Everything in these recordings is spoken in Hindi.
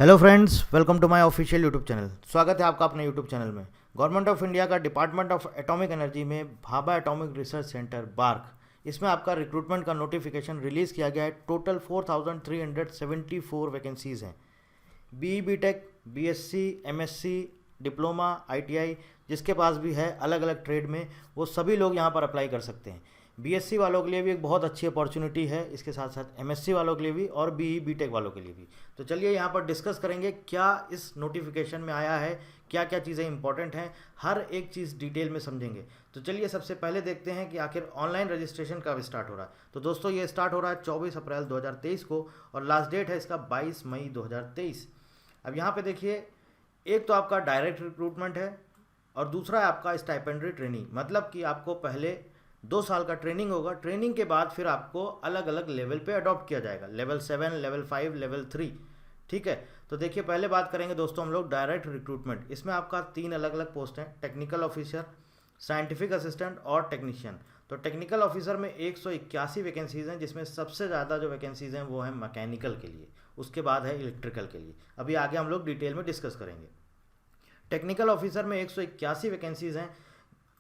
Hello friends, welcome to my official YouTube channel. स्वागत है आपका अपने यूट्यूब चैनल में। गवर्नमेंट ऑफ इंडिया का डिपार्टमेंट ऑफ एटॉमिक एनर्जी में Bhabha atomic research centre BARC, इसमें आपका रिक्रूटमेंट का नोटिफिकेशन रिलीज़ किया गया है। टोटल 4374 वैकेंसीज़ हैं। B tech, BSc, MSc, diploma, ITI, जिसके पास भी है अलग अलग ट्रेड में, वो सभी लोग यहाँ पर अप्लाई कर सकते हैं। बीएससी वालों के लिए भी एक बहुत अच्छी अपॉर्चुनिटी है, इसके साथ साथ एमएससी वालों के लिए भी और बीटेक वालों के लिए भी। तो चलिए यहाँ पर डिस्कस करेंगे क्या इस नोटिफिकेशन में आया है, क्या क्या चीज़ें इंपॉर्टेंट हैं, हर एक चीज़ डिटेल में समझेंगे। तो चलिए सबसे पहले देखते हैं कि आखिर ऑनलाइन रजिस्ट्रेशन कब स्टार्ट हो रहा है। तो दोस्तों ये स्टार्ट हो रहा है 24 अप्रैल 2023 को और लास्ट डेट है इसका 22 मई 2023। अब यहाँ पे देखिए, एक तो आपका डायरेक्ट रिक्रूटमेंट है और दूसरा है आपका स्टाइपेंडरी ट्रेनिंग। मतलब कि आपको पहले 2 साल का ट्रेनिंग होगा, ट्रेनिंग के बाद फिर आपको अलग अलग लेवल पे अडॉप्ट किया जाएगा, लेवल 7, लेवल 5, लेवल 3। ठीक है, तो देखिए पहले बात करेंगे दोस्तों हम लोग डायरेक्ट रिक्रूटमेंट। इसमें आपका 3 अलग अलग पोस्ट हैं, टेक्निकल ऑफिसर, साइंटिफिक असिस्टेंट और टेक्नीशियन। तो टेक्निकल ऑफिसर में 181 वैकेंसीज़ हैं, जिसमें सबसे ज़्यादा जो वैकेंसीज़ हैं वो हैं मैकेनिकल के लिए, उसके बाद है इलेक्ट्रिकल के लिए। अभी आगे हम लोग डिटेल में डिस्कस करेंगे। टेक्निकल ऑफिसर में 181 वैकेंसीज़ हैं।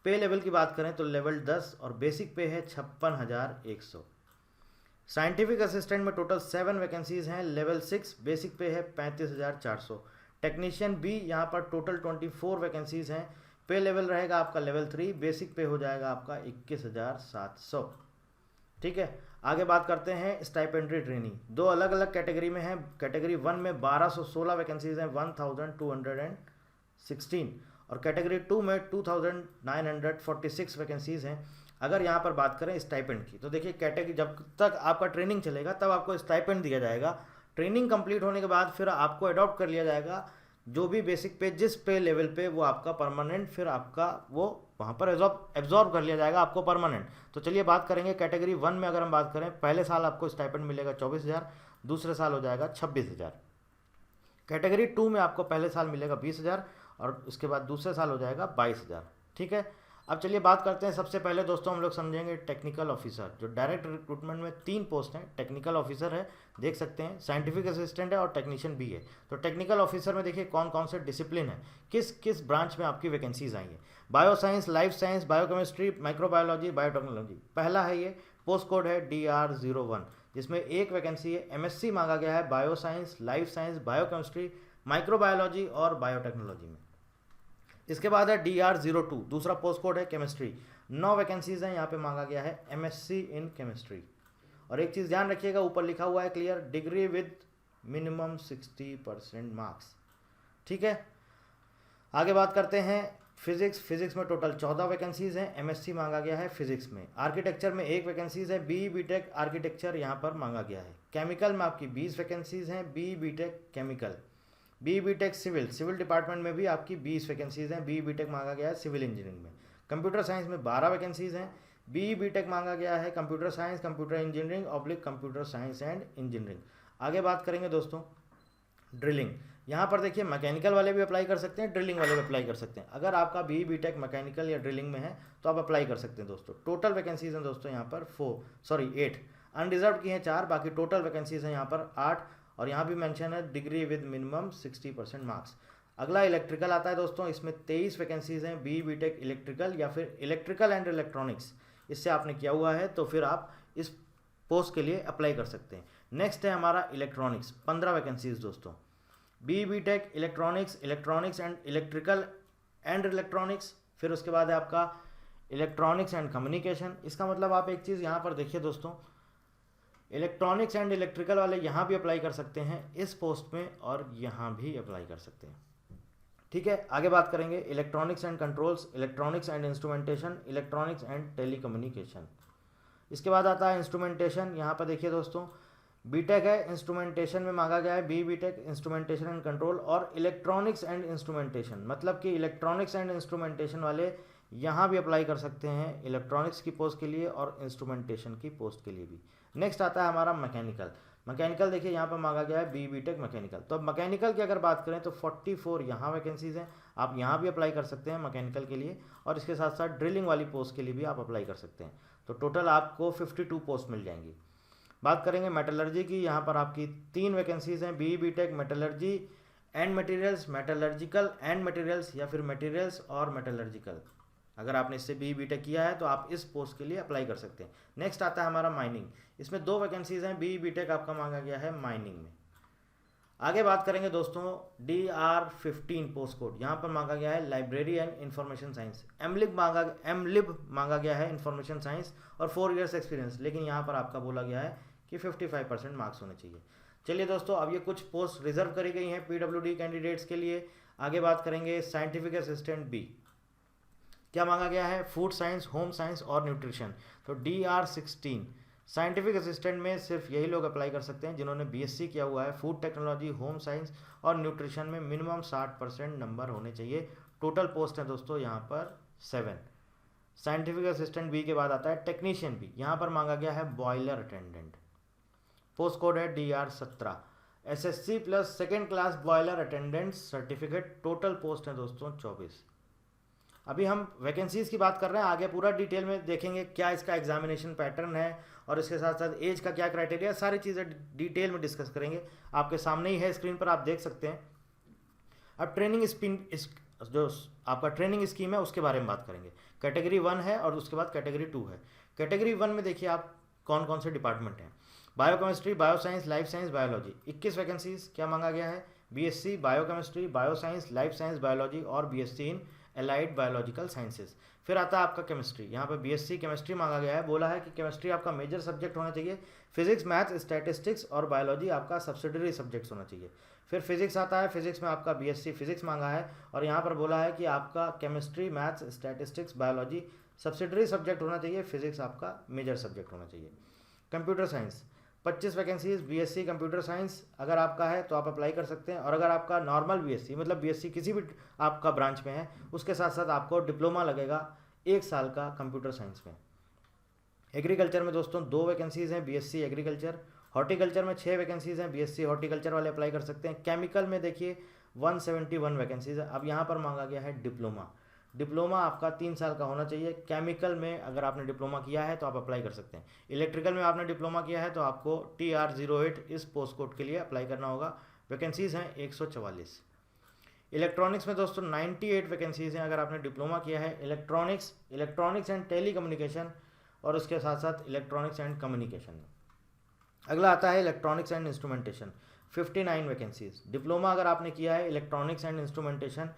पे लेवल की बात करें तो लेवल 10 और बेसिक पे है 56,100। साइंटिफिक असिस्टेंट में टोटल 7 वैकेंसीज हैं, लेवल 6, बेसिक पे है 35,400। टेक्नीशियन भी यहाँ पर टोटल 24 वैकेंसीज हैं। पे लेवल रहेगा आपका लेवल 3, बेसिक पे हो जाएगा आपका 21,700। ठीक है, आगे बात करते हैं स्टाइपेंड्री ट्रेनिंग। दो अलग अलग कैटेगरी में है। कैटेगरी 1 में 1216 वैकेंसीज हैं, 1216, और कैटेगरी 2 में 2946 वैकेंसीज़ हैं। अगर यहाँ पर बात करें स्टाइपेंड की, तो देखिए कैटेगरी, जब तक आपका ट्रेनिंग चलेगा तब आपको स्टाइपेंड दिया जाएगा। ट्रेनिंग कंप्लीट होने के बाद फिर आपको अडॉप्ट कर लिया जाएगा। जो भी बेसिक पे, जिस पे लेवल पे, वो आपका परमानेंट, फिर आपका वो वहाँ पर एब्जॉर्ब कर लिया जाएगा आपको परमानेंट। तो चलिए बात करेंगे कैटेगरी 1 में। अगर हम बात करें, पहले साल आपको स्टाइपेंड मिलेगा 24,000, दूसरे साल हो जाएगा 26,000। कैटेगरी 2 में आपको पहले साल मिलेगा 20,000 और उसके बाद दूसरे साल हो जाएगा 22,000। ठीक है, अब चलिए बात करते हैं। सबसे पहले दोस्तों हम लोग समझेंगे टेक्निकल ऑफिसर। जो डायरेक्ट रिक्रूटमेंट में 3 पोस्ट हैं। टेक्निकल ऑफिसर है, देख सकते हैं, साइंटिफिक असिस्टेंट है और टेक्नीशियन भी है। तो टेक्निकल ऑफिसर में देखिए कौन कौन से डिसिप्लिन है, किस किस ब्रांच में आपकी वैकेंसीज आई है। Bio science, life science, biochemistry, microbiology, biotechnology. पहला है ये, पोस्ट कोड है DR01, जिसमें एक वैकेंसी है। एमएससी मांगा गया है bio science, life science, biochemistry, microbiology और बायोटेक्नोलॉजी में। इसके बाद है DR02, दूसरा पोस्ट कोड है केमिस्ट्री। 9 वैकेंसीज हैं, यहाँ पे मांगा गया है एमएससी इन केमिस्ट्री। और एक चीज़ ध्यान रखिएगा, ऊपर लिखा हुआ है clear, degree with minimum 60% marks. ठीक है, आगे बात करते हैं फिजिक्स में टोटल 14 वैकेंसीज हैं। एमएससी मांगा गया है फिजिक्स में। आर्किटेक्चर में 1 वैकेंसीज है, बीटेक आर्किटेक्चर यहाँ पर मांगा गया है। केमिकल में आपकी 20 वैकेंसीज हैं, BTech chemical. BTech civil department में भी आपकी 20 वैकेंसीज हैं। बीटेक मांगा गया है सिविल इंजीनियरिंग में। कंप्यूटर साइंस में 12 वैकेंसीज हैं। बीटेक मांगा गया है computer science, computer engineering oblique computer science and engineering. आगे बात करेंगे दोस्तों ड्रिलिंग। यहाँ पर देखिए मैकेनिकल वाले भी अप्लाई कर सकते हैं, ड्रिलिंग वाले भी अप्लाई कर सकते हैं। अगर आपका बीटेक मैकेनिकल या ड्रिलिंग में है तो आप अप्लाई कर सकते हैं दोस्तों। टोटल वैकेंसीज हैं दोस्तों यहाँ पर 8 अनरिजर्व की हैं 4, बाकी टोटल वैकेंसीज हैं यहाँ पर 8। और यहाँ भी मेंशन है डिग्री विद मिनिमम 60% मार्क्स। अगला इलेक्ट्रिकल आता है दोस्तों, इसमें 23 वैकेंसीज हैं। बीटेक इलेक्ट्रिकल या फिर इलेक्ट्रिकल एंड इलेक्ट्रॉनिक्स, इससे आपने किया हुआ है तो फिर आप इस पोस्ट के लिए अप्लाई कर सकते हैं। नेक्स्ट है हमारा इलेक्ट्रॉनिक्स, 15 वैकेंसीज दोस्तों। BTech electronics and electrical and electronics. फिर उसके बाद है आपका इलेक्ट्रॉनिक्स एंड कम्युनिकेशन। इसका मतलब आप एक चीज़ यहाँ पर देखिए दोस्तों, इलेक्ट्रॉनिक्स एंड इलेक्ट्रिकल वाले यहाँ भी अप्लाई कर सकते हैं इस पोस्ट में, और यहाँ भी अप्लाई कर सकते हैं। ठीक है, आगे बात करेंगे electronics and controls, electronics and instrumentation, electronics and telecommunication. इसके बाद आता है इंस्ट्रूमेंटेशन। यहाँ पर देखिए दोस्तों, बीटेक है, इंस्ट्रूमेंटेशन में मांगा गया है बीटेक इंस्ट्रूमेंटेशन एंड कंट्रोल और इलेक्ट्रॉनिक्स एंड इंस्ट्रूमेंटेशन। मतलब कि इलेक्ट्रॉनिक्स एंड इंस्ट्रूमेंटेशन वाले यहाँ भी अप्लाई कर सकते हैं, इलेक्ट्रॉनिक्स की पोस्ट के लिए और इंस्ट्रूमेंटेशन की पोस्ट के लिए भी। नेक्स्ट आता है हमारा मैकेनिकल देखिए यहाँ पर मांगा गया है बीटेक मैकेनिकल। तो अब मैकेनिकल की अगर बात करें तो 44 यहाँ वैकेंसीज हैं, आप यहाँ भी अप्लाई कर सकते हैं मैकेनिकल के लिए, और इसके साथ साथ ड्रिलिंग वाली पोस्ट के लिए भी आप अप्लाई कर सकते हैं। तो टोटल आपको 52 पोस्ट मिल जाएंगी। बात करेंगे मेटलर्जी की, यहाँ पर आपकी 3 वैकेंसीज हैं, BE BTech metallurgy and materials, metallurgical and materials, या फिर मटेरियल्स और मेटलर्जिकल। अगर आपने इससे BE BTech किया है तो आप इस पोस्ट के लिए अप्लाई कर सकते हैं। नेक्स्ट आता है हमारा माइनिंग, इसमें 2 वैकेंसीज हैं, BE BTech आपका मांगा गया है माइनिंग में। आगे बात करेंगे दोस्तों DR15 पोस्ट कोड, यहाँ पर मांगा गया है लाइब्रेरी एंड इंफॉर्मेशन साइंस। एमलिब मांगा गया है इंफॉर्मेशन साइंस और 4 इयर्स एक्सपीरियंस, लेकिन यहाँ पर आपका बोला गया है कि 55% मार्क्स होने चाहिए। चलिए दोस्तों, अब ये कुछ पोस्ट रिजर्व करी गई हैं PWD कैंडिडेट्स के लिए। आगे बात करेंगे साइंटिफिक असिस्टेंट B, क्या मांगा गया है, फूड साइंस, होम साइंस और न्यूट्रिशन। तो DR16 साइंटिफिक असिस्टेंट में सिर्फ यही लोग अप्लाई कर सकते हैं जिन्होंने BSc किया हुआ है, फूड टेक्नोलॉजी, होम साइंस और न्यूट्रिशन में मिनिमम 60% नंबर होने चाहिए। टोटल पोस्ट है दोस्तों यहाँ पर 7। साइंटिफिक असिस्टेंट B के बाद आता है टेक्नीशियन B, यहाँ पर मांगा गया है बॉयलर अटेंडेंट, पोस्ट कोड है DR17। SSC plus second class boiler attendant certificate, total post है दोस्तों 24। अभी हम वैकेंसीज की बात कर रहे हैं, आगे पूरा डिटेल में देखेंगे क्या इसका एग्जामिनेशन पैटर्न है और इसके साथ साथ एज का क्या क्राइटेरिया, सारी चीज़ें डिटेल में डिस्कस करेंगे। आपके सामने ही है, स्क्रीन पर आप देख सकते हैं। अब जो आपका ट्रेनिंग स्कीम है उसके बारे में बात करेंगे। कैटेगरी 1 है और उसके बाद कैटेगरी 2 है। कैटेगरी 1 में देखिए आप कौन कौन से डिपार्टमेंट हैं, biochemistry, bioscience, life science, biology. 21 vacancies क्या मांगा गया है, BSc biochemistry, bioscience, life science, biology और BSc इन एलाइड बायोलॉजिकल साइंसेज। फिर आता है आपका केमिस्ट्री, यहाँ पर BSc केमिस्ट्री मांगा गया है, बोला है कि केमिस्ट्री आपका मेजर सब्जेक्ट होना चाहिए, फिजिक्स, मैथ, स्टैटिस्टिक्स और बायोलॉजी आपका सब्सिडरी सब्जेक्ट्स होना चाहिए। फिर फिजिक्स आता है, फिजिक्स में आपका BSc फिजिक्स मांगा है और यहाँ पर बोला है कि आपका chemistry, maths, statistics, biology subsidiary subject होना चाहिए, फिजिक्स आपका मेजर सब्जेक्ट होना चाहिए। Computer science 25 vacancies, BSc computer science अगर आपका है तो आप अप्लाई कर सकते हैं, और अगर आपका नॉर्मल BSc मतलब BSc किसी भी आपका ब्रांच में है उसके साथ साथ आपको डिप्लोमा लगेगा 1 साल का कंप्यूटर साइंस में। एग्रीकल्चर में दोस्तों 2 वैकेंसीज हैं, BSc एग्रीकल्चर। हॉर्टिकल्चर में 6 वैकेंसीज हैं, BSc हॉर्टिकल्चर वाले अप्लाई कर सकते हैं। केमिकल में देखिए 171 वैकेंसीज है। अब यहाँ पर मांगा गया है डिप्लोमा आपका 3 साल का होना चाहिए। केमिकल में अगर आपने डिप्लोमा किया है तो आप अप्लाई कर सकते हैं। इलेक्ट्रिकल में आपने डिप्लोमा किया है तो आपको TR08 इस पोस्ट कोड के लिए अप्लाई करना होगा। वैकेंसीज हैं 144। इलेक्ट्रॉनिक्स में दोस्तों 98 वैकेंसीज हैं अगर आपने डिप्लोमा किया है इलेक्ट्रॉनिक्स एंड टेली कम्युनिकेशन और उसके साथ साथ इलेक्ट्रॉनिक्स एंड कम्युनिकेशन में। अगला आता है electronics and instrumentation, 59 vacancies. Diploma अगर आपने किया है electronics and instrumentation,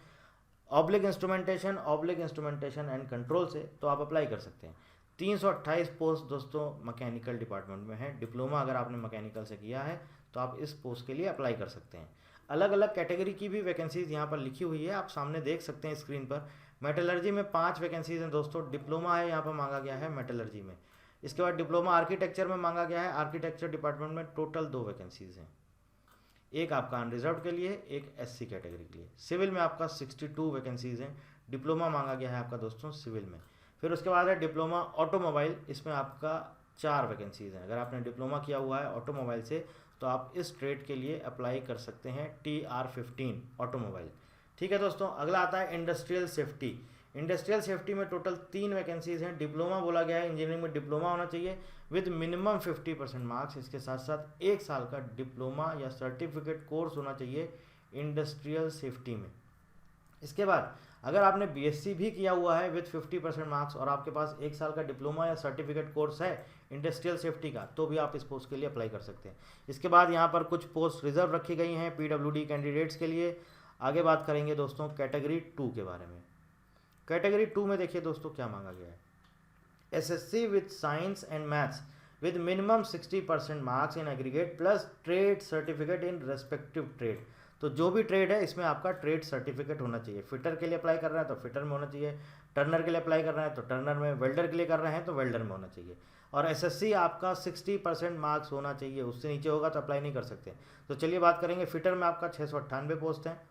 oblique instrumentation and control से, तो आप अप्लाई कर सकते हैं। 328 पोस्ट दोस्तों मैकेनिकल डिपार्टमेंट में है। डिप्लोमा अगर आपने मैकेनिकल से किया है तो आप इस पोस्ट के लिए अप्लाई कर सकते हैं। अलग अलग कैटेगरी की भी वैकेंसीज यहाँ पर लिखी हुई है, आप सामने देख सकते हैं स्क्रीन पर। मेटलर्जी में 5 वैकेंसीज हैं दोस्तों, डिप्लोमा है यहाँ पर मांगा गया है मेटलर्जी में। इसके बाद डिप्लोमा आर्किटेक्चर में मांगा गया है, आर्किटेक्चर डिपार्टमेंट में टोटल 2 वैकेंसीज हैं, एक आपका अनरिजर्व के लिए, एक SC कैटेगरी के लिए। सिविल में आपका 62 वैकेंसीज हैं, डिप्लोमा मांगा गया है आपका दोस्तों सिविल में। फिर उसके बाद है डिप्लोमा ऑटोमोबाइल, इसमें आपका 4 वैकेंसीज हैं। अगर आपने डिप्लोमा किया हुआ है ऑटोमोबाइल से तो आप इस ट्रेड के लिए अप्लाई कर सकते हैं, TR15 ऑटोमोबाइल। ठीक है दोस्तों, अगला आता है इंडस्ट्रियल सेफ्टी। इंडस्ट्रियल सेफ्टी में टोटल 3 वैकेंसीज हैं। डिप्लोमा बोला गया है, इंजीनियरिंग में डिप्लोमा होना चाहिए विद मिनिमम 50% मार्क्स। इसके साथ साथ 1 साल का डिप्लोमा या सर्टिफिकेट कोर्स होना चाहिए इंडस्ट्रियल सेफ्टी में। इसके बाद अगर आपने BSc भी किया हुआ है विद 50% मार्क्स और आपके पास 1 साल का डिप्लोमा या सर्टिफिकेट कोर्स है इंडस्ट्रियल सेफ्टी का, तो भी आप इस पोस्ट के लिए अप्लाई कर सकते हैं। इसके बाद यहाँ पर कुछ पोस्ट रिजर्व रखी गई हैं PWD कैंडिडेट्स के लिए। आगे बात करेंगे दोस्तों कैटेगरी 2 के बारे में। कैटेगरी 2 में देखिए दोस्तों क्या मांगा गया है, SSC with science and maths with minimum 60% marks in aggregate plus trade certificate in respective trade. तो जो भी ट्रेड है इसमें आपका ट्रेड सर्टिफिकेट होना चाहिए। फिटर के लिए अप्लाई कर रहे हैं तो फिटर में होना चाहिए, टर्नर के लिए अप्लाई कर रहे हैं तो टर्नर में, वेल्डर के लिए कर रहे हैं तो वेल्डर में होना चाहिए। और SSC आपका 60% मार्क्स होना चाहिए, उससे नीचे होगा तो अप्लाई नहीं कर सकते। तो चलिए बात करेंगे, फिटर में आपका 698 पोस्ट हैं,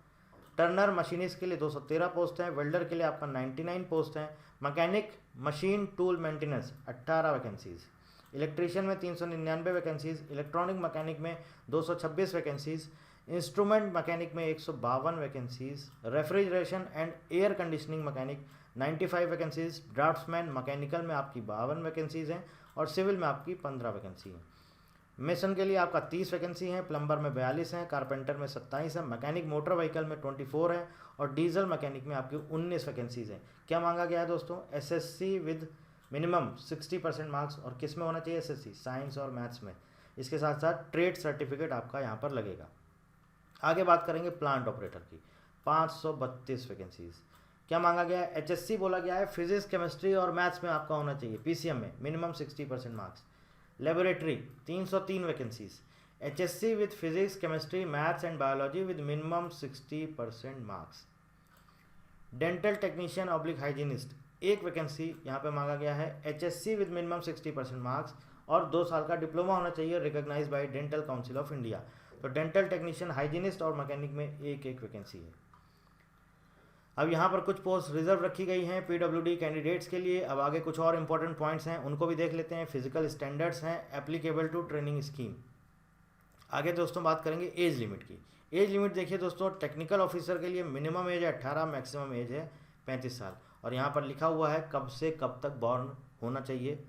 टर्नर मशीनिस्ट के लिए 213 पोस्ट हैं, वेल्डर के लिए आपका 99 पोस्ट हैं, mechanic machine tool maintenance 18 vacancies, electrician में 399 वैकेंसीज, इलेक्ट्रॉनिक मैकेनिक में 226 वैकेंसीज, इंस्ट्रूमेंट मैकेनिक में 152 vacancies, refrigeration and air conditioning mechanic 95 vacancies, draughtsman mechanical में आपकी 52 वैकेंसीज हैं और सिविल में आपकी 15 वैकेंसी हैं। मेसन के लिए आपका 30 वैकेंसी है, प्लम्बर में 42 है, कारपेंटर में 27 है, मैकेनिक मोटर व्हीकल में 24 है और डीजल मैकेनिक में आपकी 19 वैकेंसीज हैं। क्या मांगा गया है दोस्तों? एसएससी विद मिनिमम 60% मार्क्स, और किस में होना चाहिए एसएससी? साइंस और मैथ्स में। इसके साथ साथ ट्रेड सर्टिफिकेट आपका यहाँ पर लगेगा। आगे बात करेंगे प्लांट ऑपरेटर की, 532 वैकेंसीज। क्या मांगा गया है? एचएससी बोला गया है, फिजिक्स केमिस्ट्री और मैथ्स में आपका होना चाहिए, पीसीएम में minimum 60% marks. Laboratory 303 vacancies, HSC with physics chemistry maths and biology with minimum 60% marks. Dental technician oblique hygienist 1 vacancy यहाँ पे मांगा गया है, एचएससी विद मिनिमम 60% मार्क्स और 2 साल का डिप्लोमा होना चाहिए recognised by dental council of India. तो डेंटल टेक्नीशियन, हाइजीनिस्ट और मैकेनिक में 1-1 वैकेंसी है। अब यहाँ पर कुछ पोस्ट रिजर्व रखी गई हैं पीडब्ल्यूडी कैंडिडेट्स के लिए। अब आगे कुछ और इंपॉर्टेंट पॉइंट्स हैं, उनको भी देख लेते हैं। फिजिकल स्टैंडर्ड्स हैं एप्लीकेबल टू ट्रेनिंग स्कीम। आगे दोस्तों बात करेंगे एज लिमिट की। एज लिमिट देखिए दोस्तों, टेक्निकल ऑफिसर के लिए मिनिमम एज है 18, मैक्सिमम एज है 35 साल। और यहाँ पर लिखा हुआ है कब से कब तक बॉर्न होना चाहिए,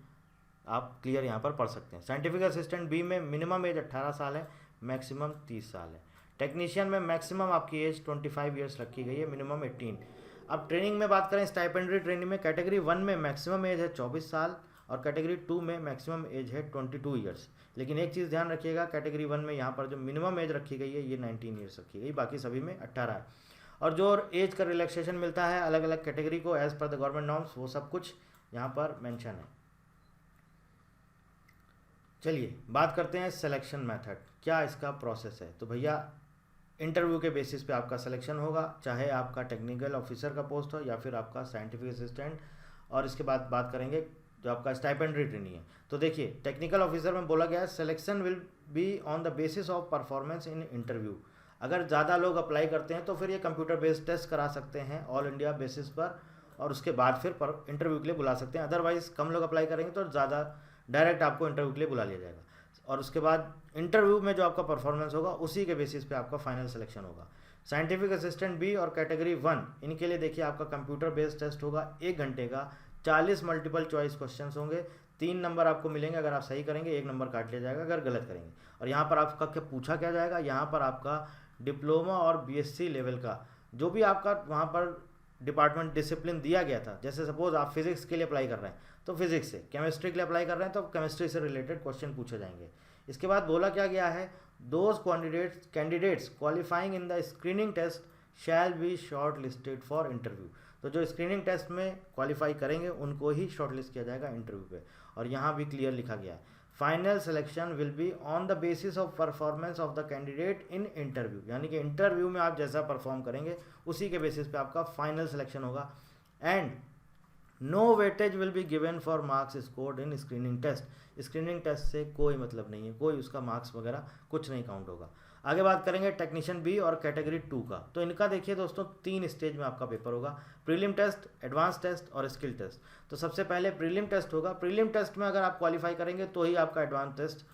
आप क्लियर यहाँ पर पढ़ सकते हैं। साइंटिफिक असिस्टेंट बी में मिनिमम एज 18 साल है, मैक्सिमम 30 साल है। टेक्नीशियन में मैक्सिमम आपकी एज 25 ईयर्स रखी गई है, मिनिमम 18। अब ट्रेनिंग में बात करें, स्टाइपेंडरी ट्रेनिंग में कैटेगरी 1 में मैक्सिमम एज है 24 साल और कैटेगरी 2 में मैक्सिमम एज है 22 ईयर्स। लेकिन एक चीज़ ध्यान रखिएगा, कैटेगरी 1 में यहाँ पर जो मिनिमम एज रखी गई है ये 19 ईयर्स रखी गई, बाकी सभी में 18 है। और जो एज का रिलैक्सेशन मिलता है अलग अलग कैटेगरी को as per the government norms, वो सब कुछ यहाँ पर मेंशन है। चलिए बात करते हैं सिलेक्शन मेथड, क्या इसका प्रोसेस है। तो भैया इंटरव्यू के बेसिस पे आपका सिलेक्शन होगा, चाहे आपका टेक्निकल ऑफिसर का पोस्ट हो या फिर आपका साइंटिफिक असिस्टेंट। और इसके बाद बात करेंगे जो आपका स्टाइपेंडरी ट्रेनिंग है। तो देखिए टेक्निकल ऑफिसर में बोला गया है selection will be on the basis of performance in interview. अगर ज़्यादा लोग अप्लाई करते हैं तो फिर ये कंप्यूटर बेस्ड टेस्ट करा सकते हैं ऑल इंडिया बेसिस पर, और उसके बाद फिर इंटरव्यू के लिए बुला सकते हैं। अदरवाइज कम लोग अप्लाई करेंगे तो ज़्यादा डायरेक्ट आपको इंटरव्यू के लिए बुला लिया जाएगा, और उसके बाद इंटरव्यू में जो आपका परफॉर्मेंस होगा उसी के बेसिस पे आपका फाइनल सिलेक्शन होगा। साइंटिफिक असिस्टेंट बी और कैटेगरी 1 इनके लिए देखिए आपका कंप्यूटर बेस्ड टेस्ट होगा 1 घंटे का, 40 मल्टीपल चॉइस क्वेश्चंस होंगे, 3 नंबर आपको मिलेंगे अगर आप सही करेंगे, 1 नंबर काट लिया जाएगा अगर गलत करेंगे। और यहाँ पर आपका क्या पूछा क्या जाएगा, यहाँ पर आपका डिप्लोमा और बीएससी लेवल का जो भी आपका वहाँ पर डिपार्टमेंट डिसिप्लिन दिया गया था, जैसे सपोज आप फिजिक्स के लिए अप्लाई कर रहे हैं तो फिजिक्स से, केमिस्ट्री के लिए अप्लाई कर रहे हैं तो केमिस्ट्री से रिलेटेड क्वेश्चन पूछे जाएंगे। इसके बाद बोला क्या गया है, those candidates qualifying in the screening test shall be short listed for interview. तो जो स्क्रीनिंग टेस्ट में क्वालिफाई करेंगे उनको ही शॉर्ट लिस्ट किया जाएगा इंटरव्यू पे। और यहाँ भी क्लियर लिखा गया है final selection will be on the basis of performance of the candidate in interview, यानी कि इंटरव्यू में आप जैसा परफॉर्म करेंगे उसी के बेसिस पे आपका फाइनल सिलेक्शन होगा। And no weightage will be given for marks scored in screening test. Screening test से कोई मतलब नहीं है, कोई उसका मार्क्स वगैरह कुछ नहीं काउंट होगा। आगे बात करेंगे टेक्नीशियन बी और कैटेगरी 2 का। तो इनका देखिए दोस्तों 3 स्टेज में आपका पेपर होगा, प्रीलिम टेस्ट, एडवांस टेस्ट और स्किल टेस्ट। तो सबसे पहले प्रीलिम टेस्ट होगा, प्रीलिम टेस्ट में अगर आप क्वालिफाई करेंगे तो ही आपका एडवांस टेस्ट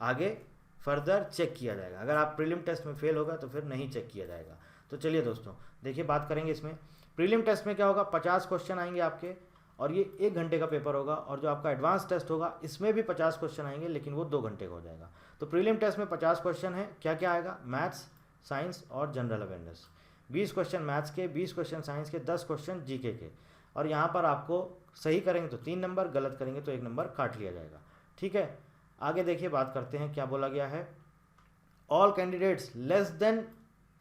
आगे फर्दर चेक किया जाएगा, अगर आप प्रीलिम टेस्ट में फेल होगा तो फिर नहीं चेक किया जाएगा। तो चलिए दोस्तों देखिए बात करेंगे इसमें। प्रीलिम टेस्ट में क्या होगा, 50 क्वेश्चन आएंगे आपके और ये 1 घंटे का पेपर होगा। और जो आपका एडवांस टेस्ट होगा इसमें भी 50 क्वेश्चन आएंगे लेकिन वो 2 घंटे का हो जाएगा। तो प्रीलिम टेस्ट में 50 क्वेश्चन है, क्या क्या आएगा, मैथ्स, साइंस और जनरल अवेयरनेस। 20 क्वेश्चन मैथ्स के, 20 क्वेश्चन साइंस के, 10 क्वेश्चन जीके के। और यहाँ पर आपको सही करेंगे तो 3 नंबर, गलत करेंगे तो 1 नंबर काट लिया जाएगा। ठीक है, आगे देखिए बात करते हैं क्या बोला गया है। All candidates less than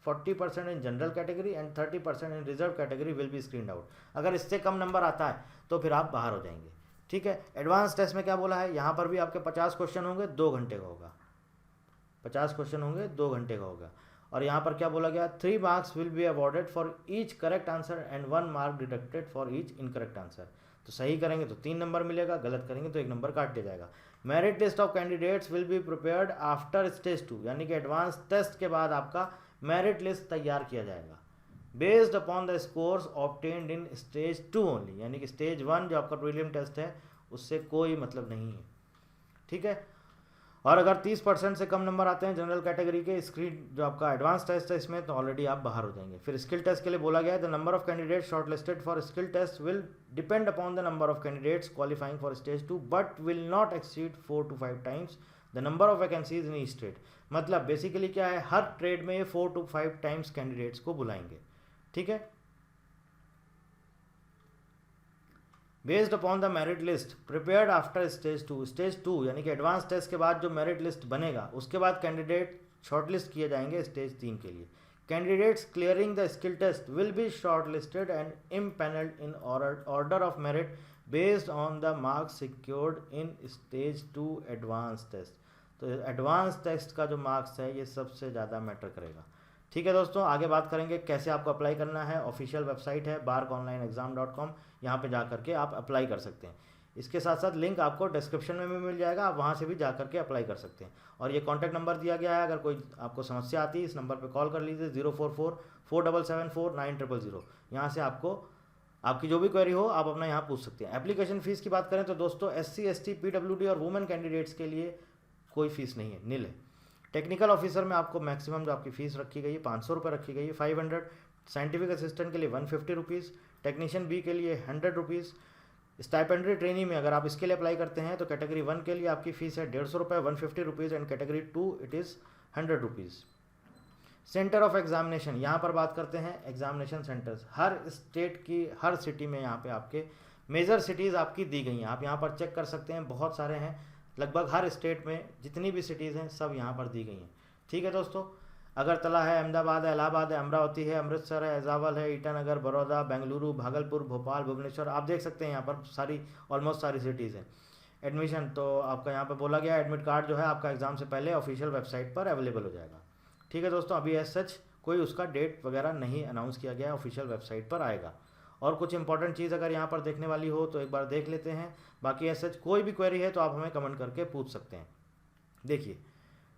40% in general category and 30% in reserve category will be screened out. अगर इससे कम नंबर आता है तो फिर आप बाहर हो जाएंगे। ठीक है, एडवांस टेस्ट में क्या बोला है, यहाँ पर भी आपके 50 क्वेश्चन होंगे, 2 घंटे का होगा। 50 क्वेश्चन होंगे, 2 घंटे का होगा। और यहाँ पर क्या बोला गया, 3 marks will be awarded for each correct answer and 1 mark deducted for each incorrect answer. तो सही करेंगे तो 3 नंबर मिलेगा, गलत करेंगे तो 1 नंबर काट दिया जाएगा। Merit list of candidates will be prepared after stage 2, यानी कि एडवांस टेस्ट के बाद आपका मेरिट लिस्ट तैयार किया जाएगा based upon the scores obtained in stage 2 only, यानी कि स्टेज 1 जो आपका प्रीलिम टेस्ट है उससे कोई मतलब नहीं है। ठीक है, और अगर 30% से कम नंबर आते हैं जनरल कैटेगरी के, स्क्रीन जो आपका एडवांस टेस्ट है इसमें, तो ऑलरेडी आप बाहर हो जाएंगे। फिर स्किल टेस्ट के लिए बोला गया है the number of candidates short listed for skill test will depend upon the number of candidates qualifying for stage 2 but will not exceed 4 to 5 times the number of vacancies in each trade, मतलब बेसिकली क्या है, हर ट्रेड में ये 4 to 5 टाइम्स कैंडिडेट्स को बुलाएंगे, ठीक है। Based upon the merit list prepared after stage 2, stage 2 यानी कि एडवांस टेस्ट के बाद जो मेरिट लिस्ट बनेगा उसके बाद कैंडिडेट शॉर्टलिस्ट किए जाएंगे स्टेज 3 के लिए। Candidates clearing the skill test will be shortlisted and empanelled in order of merit based on the marks secured in stage 2 advance test. तो एडवांस टेस्ट का जो मार्क्स है ये सबसे ज़्यादा मैटर करेगा, ठीक है दोस्तों। आगे बात करेंगे कैसे आपको अप्लाई करना है। ऑफिशियल वेबसाइट है barkonlineexam.com, यहाँ पे जा करके आप अप्लाई कर सकते हैं। इसके साथ साथ लिंक आपको डिस्क्रिप्शन में भी मिल जाएगा, आप वहाँ से भी जा करके अप्लाई कर सकते हैं। और ये कॉन्टैक्ट नंबर दिया गया है, अगर कोई आपको समस्या आती है इस नंबर पर कॉल कर लीजिए 04447749000। यहाँ से आपको आपकी जो भी क्वेरी हो आप अपना यहाँ पूछ सकते हैं। एप्लीकेशन फ़ीस की बात करें तो दोस्तों SC ST PWD और वुमेन कैंडिडेट्स के लिए कोई फ़ीस नहीं है, नील है। टेक्निकल ऑफिसर में आपको मैक्सिमम जो आपकी फ़ीस रखी गई है 500 रुपये रखी गई है, 500। साइंटिफिक असिस्टेंट के लिए 150 रुपीज़, टेक्नीशियन बी के लिए 100 रुपीज़। स्टाइपेंडरी ट्रेनी में अगर आप इसके लिए अप्लाई करते हैं तो कैटेगरी 1 के लिए आपकी फ़ीस है 150 रुपये 150 rupees, and category 2 it is 100 rupees. Centre of examination, यहाँ पर बात करते हैं एग्जामिनेशन सेंटर्स। हर स्टेट की हर सिटी में यहाँ पे आपके मेजर सिटीज़ आपकी दी गई हैं, आप यहाँ पर चेक कर सकते हैं, बहुत सारे हैं, लगभग हर स्टेट में जितनी भी सिटीज़ हैं सब यहाँ पर दी गई हैं, ठीक है दोस्तों। अगरतला है, अहमदाबाद है, इलाहाबाद है, अमरावती है, अमृतसर है, एजावल है, ईटानगर, बड़ौदा, बेंगलुरु, भागलपुर, भोपाल, भुवनेश्वर, आप देख सकते हैं यहाँ पर सारी ऑलमोस्ट सारी सिटीज़ हैं। एडमिशन तो आपका यहाँ पर बोला गया एडमिट कार्ड जो है आपका एग्ज़ाम से पहले ऑफिशियल वेबसाइट पर अवेलेबल हो जाएगा, ठीक है दोस्तों। अभी एज सच कोई उसका डेट वगैरह नहीं अनाउंस किया गया है, ऑफिशियल वेबसाइट पर आएगा। और कुछ इंपॉर्टेंट चीज़ अगर यहाँ पर देखने वाली हो तो एक बार देख लेते हैं, बाकी एज सच कोई भी क्वेरी है तो आप हमें कमेंट करके पूछ सकते हैं। देखिए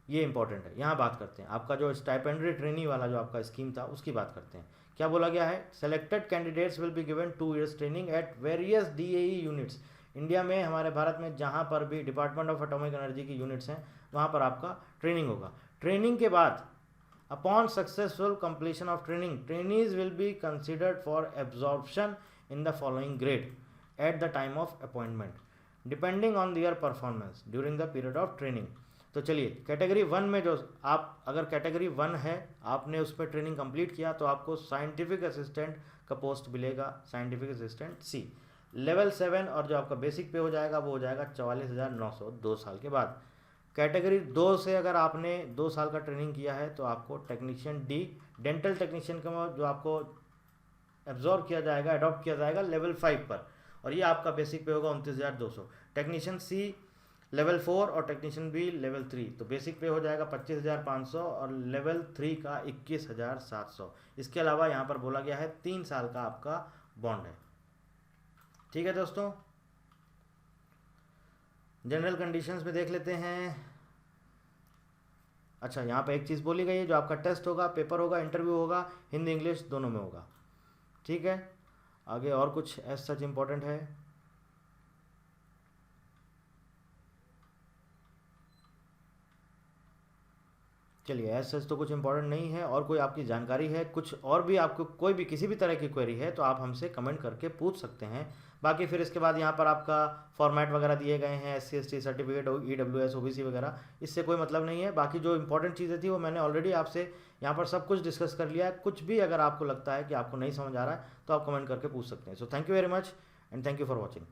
ये इंपॉर्टेंट है, यहाँ बात करते हैं आपका जो स्टाइपेंडरी ट्रेनी वाला जो आपका स्कीम था उसकी बात करते हैं। क्या बोला गया है, selected candidates will be given 2 years training at various DAE units. India में, हमारे भारत में जहाँ पर भी डिपार्टमेंट ऑफ एटॉमिक एनर्जी की यूनिट्स हैं वहाँ पर आपका ट्रेनिंग होगा। ट्रेनिंग के बाद upon successful completion of training, trainees will be considered for absorption in the following grade at the time of appointment depending on their performance during the period of training। तो चलिए कैटेगरी 1 में जो आप अगर कैटेगरी 1 है आपने उस पर ट्रेनिंग कंप्लीट किया तो आपको साइंटिफिक असिस्टेंट का पोस्ट मिलेगा, साइंटिफिक असिस्टेंट C। लेवल 7 और जो आपका बेसिक पे हो जाएगा वो हो जाएगा 44,900 2 साल के बाद। कैटेगरी 2 से अगर आपने 2 साल का ट्रेनिंग किया है तो आपको टेक्नीशियन D, डेंटल टेक्नीशियन का जो आपको एब्जॉर्ब किया जाएगा, अडॉप्ट किया जाएगा लेवल 5 पर, और ये आपका बेसिक पे होगा 29,200। टेक्नीशियन C लेवल 4 और टेक्नीशियन B लेवल 3, तो बेसिक पे हो जाएगा 25,500 और लेवल 3 का 21,700। इसके अलावा यहाँ पर बोला गया है 3 साल का आपका बॉन्ड है, ठीक है दोस्तों। जनरल कंडीशंस में देख लेते हैं। अच्छा, यहाँ पे एक चीज़ बोली गई है, जो आपका टेस्ट होगा, पेपर होगा, इंटरव्यू होगा, हिंदी इंग्लिश दोनों में होगा, ठीक है। आगे और कुछ एज सच इम्पोर्टेंट है, चलिए एज सच तो कुछ इंपॉर्टेंट नहीं है। और कोई आपकी जानकारी है, कुछ और भी आपको कोई भी किसी भी तरह की क्वेरी है तो आप हमसे कमेंट करके पूछ सकते हैं। बाकी फिर इसके बाद यहाँ पर आपका फॉर्मेट वगैरह दिए गए हैं, SC ST certificate, EWS OBC वगैरह, इससे कोई मतलब नहीं है। बाकी जो इंपॉर्टेंट चीज़ें थी वो मैंने ऑलरेडी आपसे यहाँ पर सब कुछ डिस्कस कर लिया है। कुछ भी अगर आपको लगता है कि आपको नहीं समझ आ रहा है तो आप कमेंट करके पूछ सकते हैं। So thank you very much and thank you for watching.